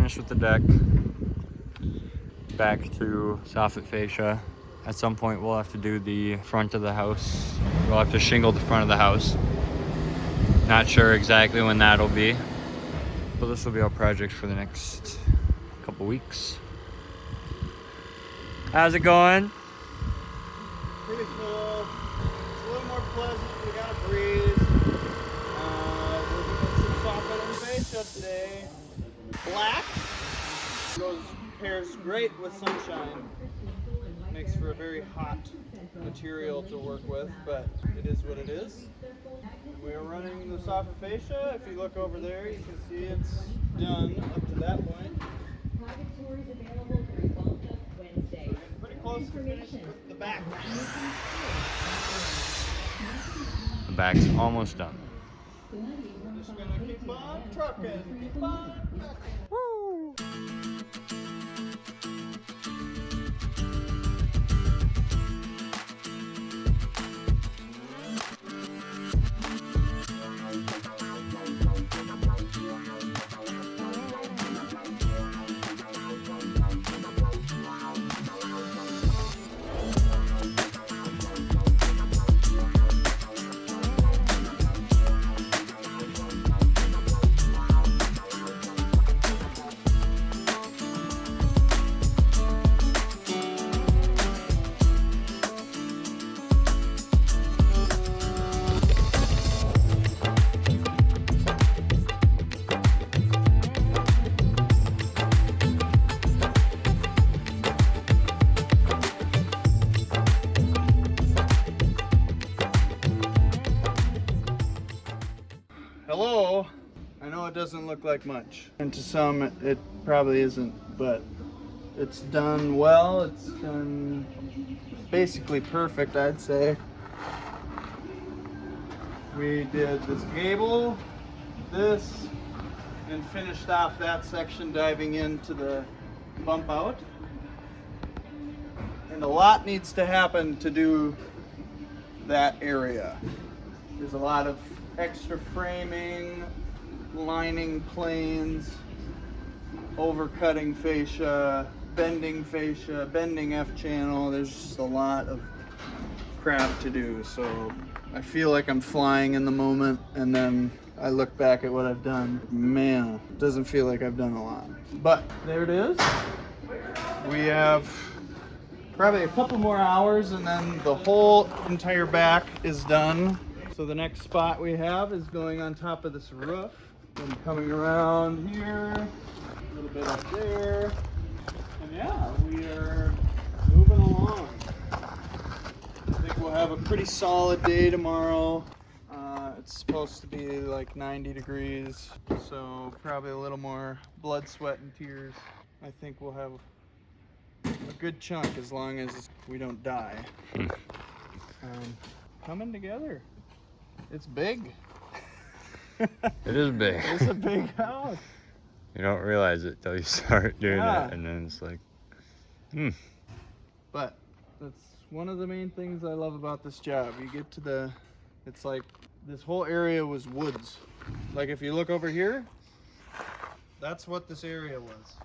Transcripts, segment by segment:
finished with the deck. Back to soffit fascia. At some point we'll have to do the front of the house. We'll have to shingle the front of the house. Not sure exactly when that'll be. But this will be our project for the next couple weeks. How's it going? Pretty full. It's a little more pleasant. We got a breeze. We're doing some soffit and fascia today. Black pairs great with sunshine. Makes for a very hot material to work with, but it is what it is. We are running the soffit fascia. If you look over there, you can see it's done up to that point. Private tours available through bumped up Wednesday. Pretty close to finish with the back. The back's almost done. Just gonna keep on trucking, keep on trucking. Woo! Hello. I know it doesn't look like much, and to some it probably isn't, but it's done well. It's done basically perfect, I'd say. We did this gable, this, and finished off that section diving into the bump out. And a lot needs to happen to do that area. There's a lot of extra framing, lining planes, overcutting fascia, bending F channel. There's just a lot of crap to do. So I feel like I'm flying in the moment, and then I look back at what I've done. Man, it doesn't feel like I've done a lot. But there it is. We have probably a couple more hours and then the whole entire back is done. So the next spot we have is going on top of this roof and coming around here, a little bit up there. And yeah, we are moving along. I think we'll have a pretty solid day tomorrow. It's supposed to be like 90 degrees, so probably a little more blood, sweat, and tears. I think we'll have a good chunk as long as we don't die. Coming together. It's big. It is big. It's a big house. You don't realize it till you start doing Yeah. it, and then it's like, But that's one of the main things I love about this job. You get to it's like this whole area was woods. Like if you look over here, that's what this area was.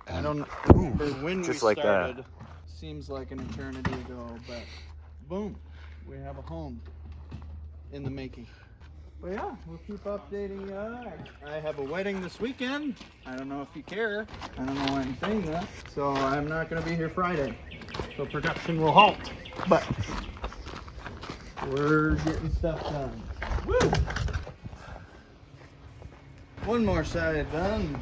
I don't remember when just we like that. started. Seems like an eternity ago, but boom, we have a home in the making. But yeah, we'll keep updating you. I have a wedding this weekend. I don't know if you care. I don't know why I'm saying that. So I'm not going to be here Friday. So production will halt. But we're getting stuff done. Woo! One more side done.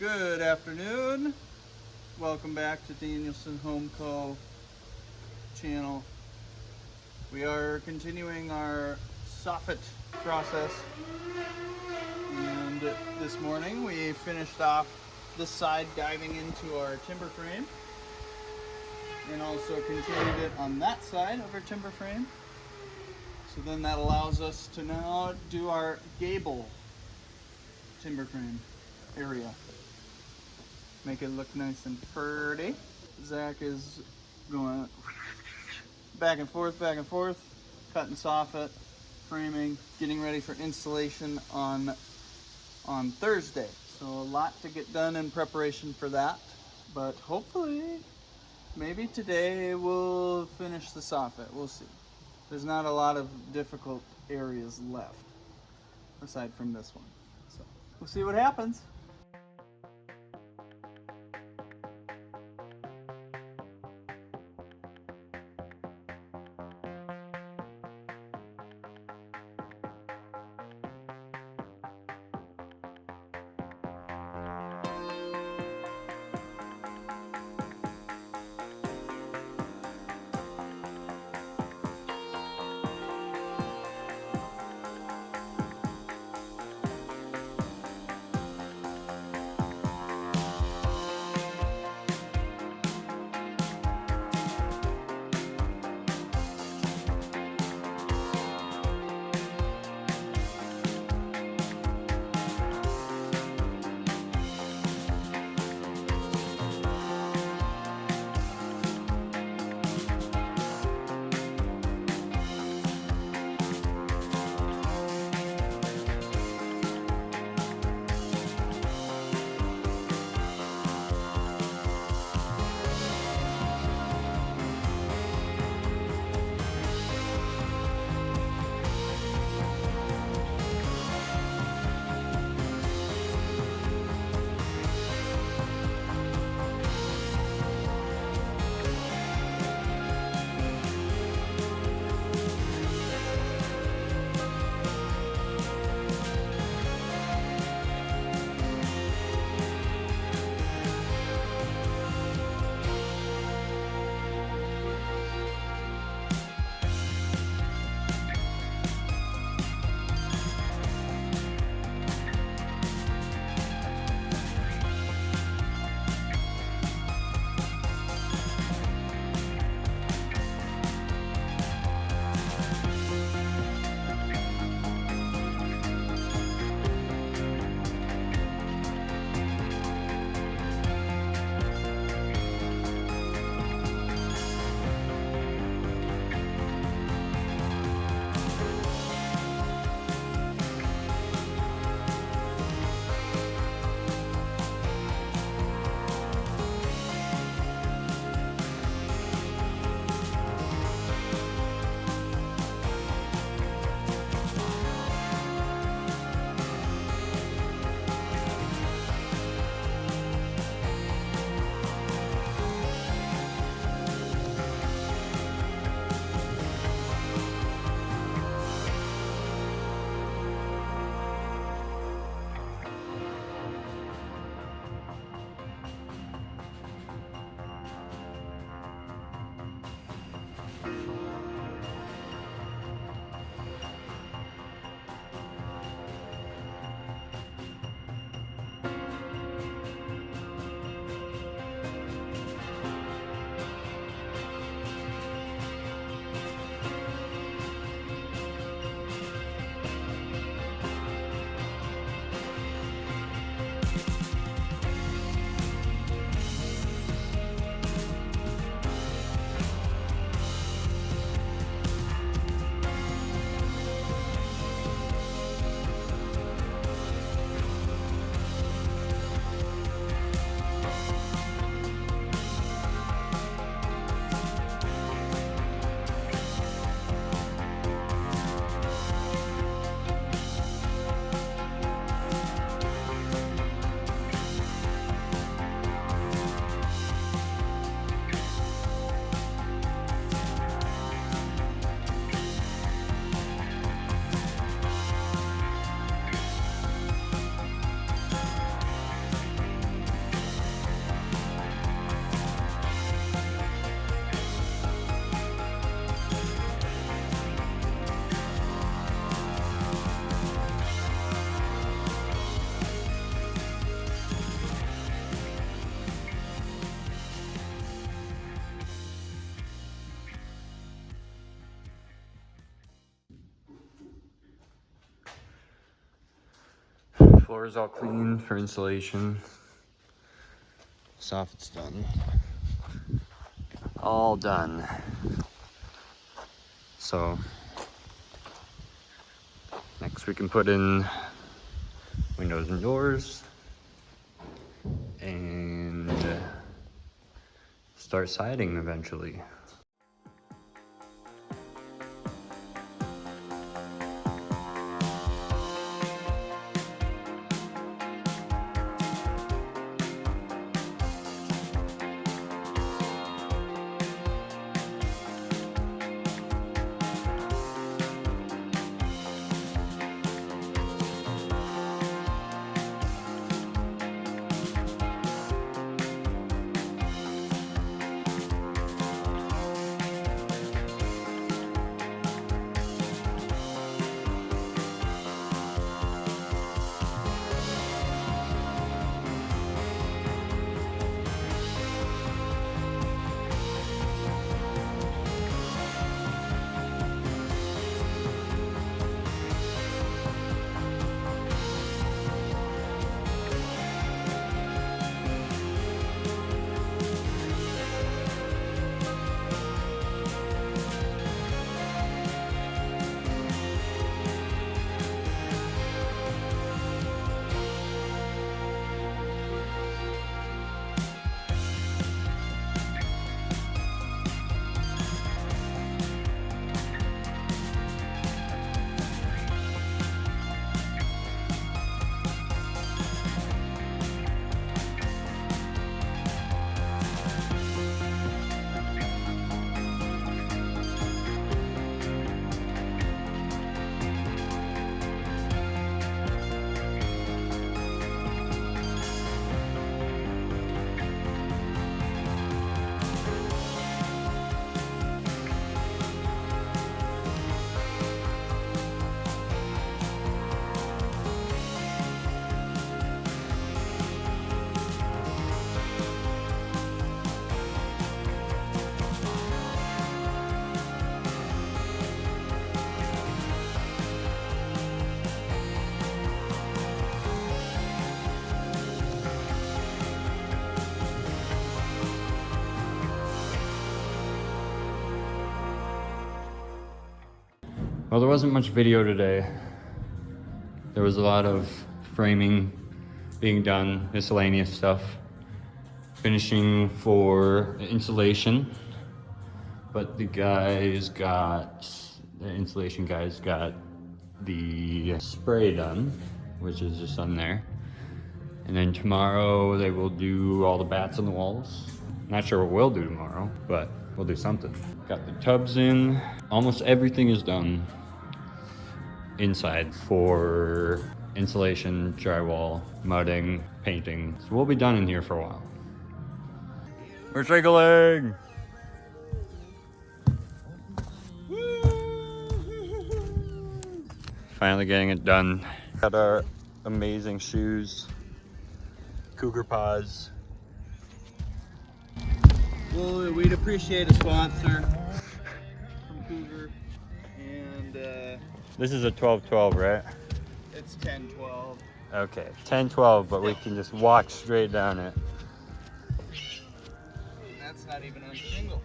Good afternoon. Welcome back to Danielson Home Co. channel. We are continuing our Soffit process. And this morning we finished off this side diving into our timber frame. And also continued it on that side of our timber frame. So then that allows us to now do our gable timber frame area. Make it look nice and pretty. Zach is going back and forth, cutting soffit, framing, getting ready for installation on Thursday. So a lot to get done in preparation for that. But hopefully, maybe today we'll finish the soffit. We'll see. There's not a lot of difficult areas left, aside from this one. So we'll see what happens. Floor is all clean for insulation. Soffit's done. All done. So next we can put in windows and doors and start siding eventually. Well, there wasn't much video today. There was a lot of framing being done, miscellaneous stuff. Finishing for insulation, but the insulation guys got the spray done, which is just on there. And then tomorrow they will do all the bats on the walls. Not sure what we'll do tomorrow, but we'll do something. Got the tubs in. Almost everything is done inside for insulation, drywall, mudding, painting. So we'll be done in here for a while. We're trickling! Finally getting it done. Got our amazing shoes, cougar paws. Well, we'd appreciate a sponsor from Cougar, and This is a 12-12, right? it's 10-12. Okay, 10-12, but we can just walk straight down it. That's not even on shingles.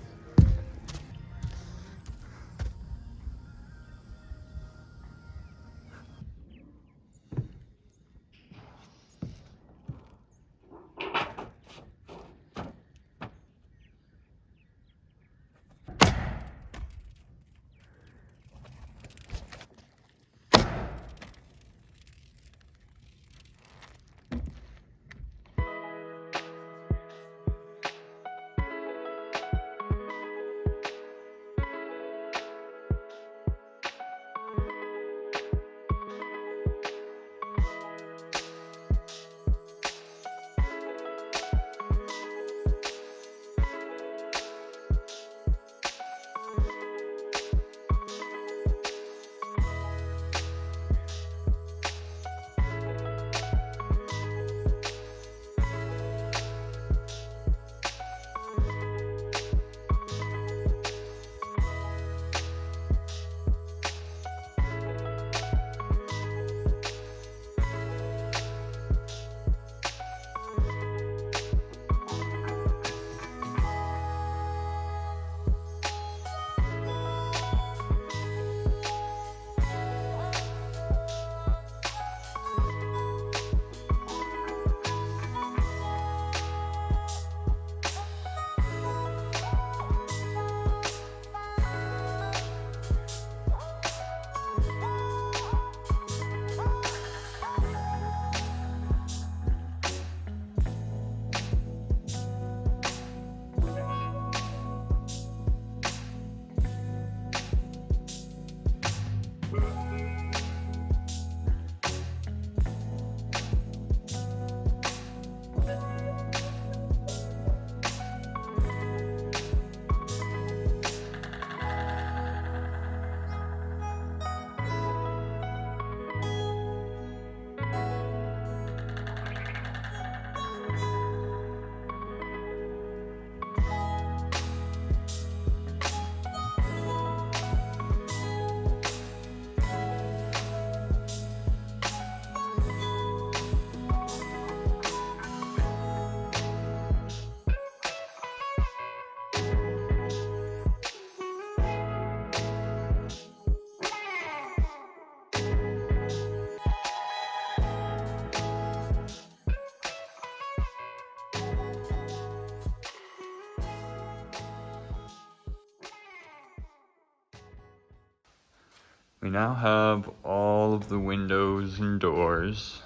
We now have all of the windows and doors,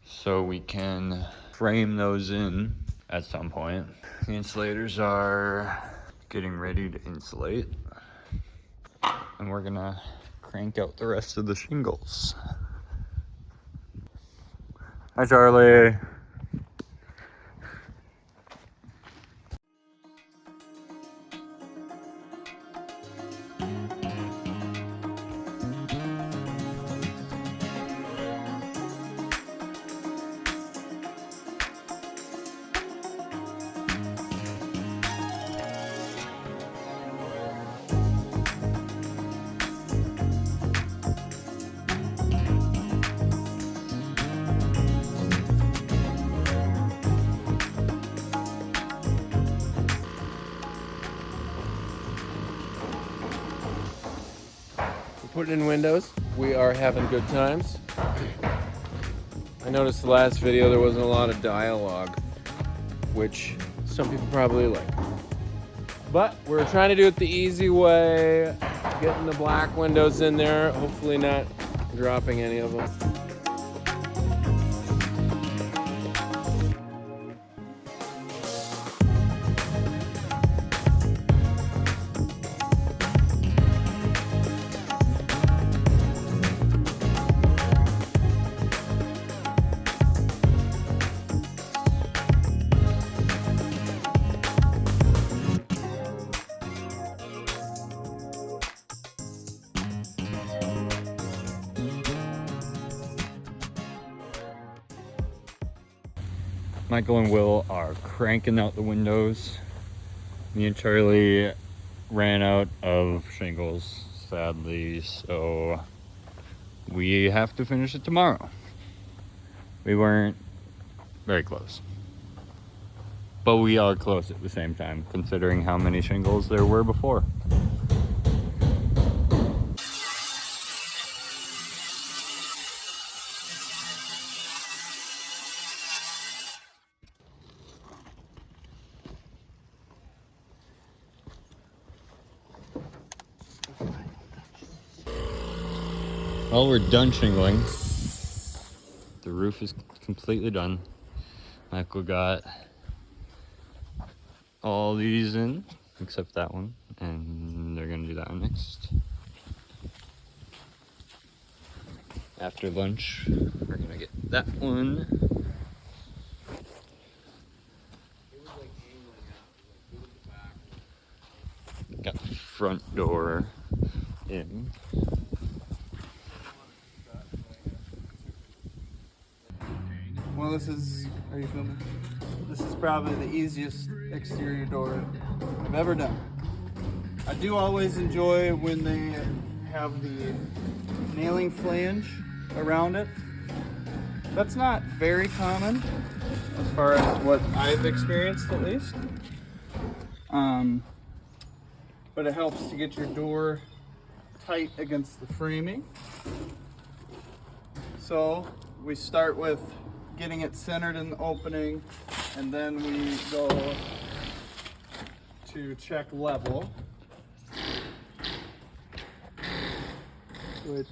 so we can frame those in at some point. The insulators are getting ready to insulate, and we're gonna crank out the rest of the shingles. Hi, Charlie. Putting in windows. We are having good times. I noticed the last video there wasn't a lot of dialogue, which some people probably like. But we're trying to do it the easy way, getting the black windows in there, hopefully not dropping any of them. Michael and Will are cranking out the windows. Me and Charlie ran out of shingles, sadly, so we have to finish it tomorrow. We weren't very close, but we are close at the same time, considering how many shingles there were before. Well, we're done shingling. The roof is completely done. Michael got all these in, except that one, and they're gonna do that one next. After lunch, we're gonna get that one. Got the front door in. Well, are you filming? This is probably the easiest exterior door I've ever done. I do always enjoy when they have the nailing flange around it. That's not very common as far as what I've experienced at least. But it helps to get your door tight against the framing. So we start with getting it centered in the opening, and then we go to check level, which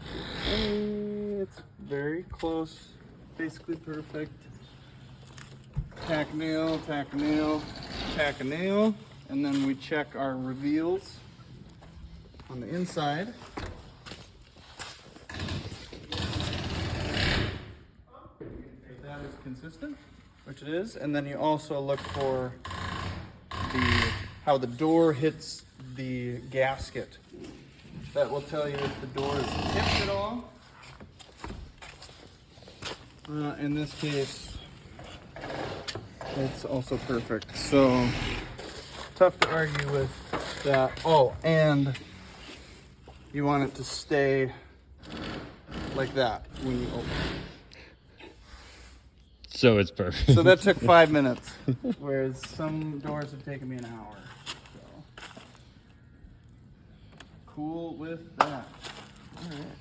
it's very close, basically perfect. Tack nail, tack nail, tack a nail, and then we check our reveals on the inside. That is consistent, which it is, and then you also look for how the door hits the gasket. That will tell you if the door is tipped at all. In this case, it's also perfect. So tough to argue with that. Oh, and you want it to stay like that when you open it. So it's perfect. So that took 5 minutes, whereas some doors have taken me an hour. So cool with that. All right.